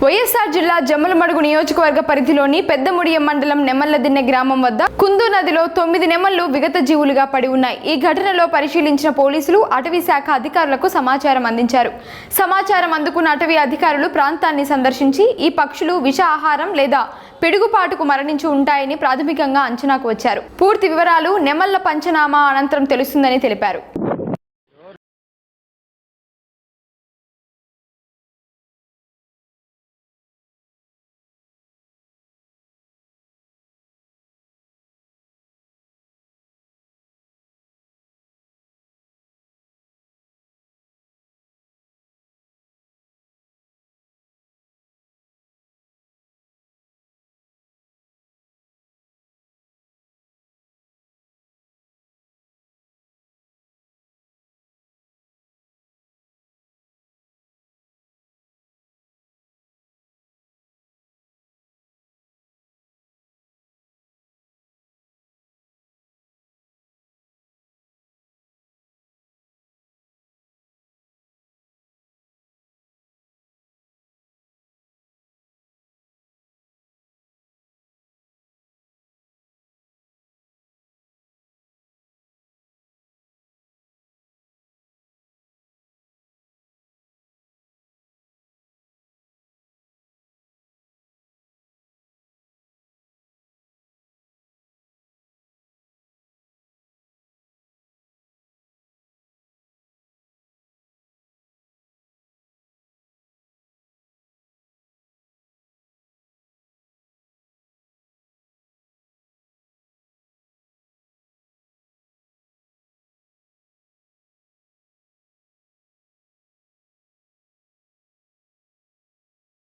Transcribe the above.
వైఎస్ఆర్ జిల్లా జమ్మలమడుగు నియోజకవర్గ పరిధిలోని పెద్దముడియం మండలం నెమల్లదిన్నె గ్రామం వద్ద కుందు నదిలో 9 నెమళ్లు విగత జీవులుగా పడి ఉన్నాయి. ఈ ఘటనలో పరిశీలించిన పోలీసులు అటవీ శాఖ అధికారులకు సమాచారం అందించారు. సమాచారం అందుకున్న అటవీ అధికారులు ప్రాంతాన్ని సందర్శించి ఈ పక్షులు విష ఆహారం లేదా పిడుగుపాటుకు మరణించి ఉంటాయని ప్రాథమికంగా అంచనాకు వచ్చారు. పూర్తి వివరాలు నెమళ్ల పంచనామా అనంతరం తెలుస్తుందని తెలిపారు.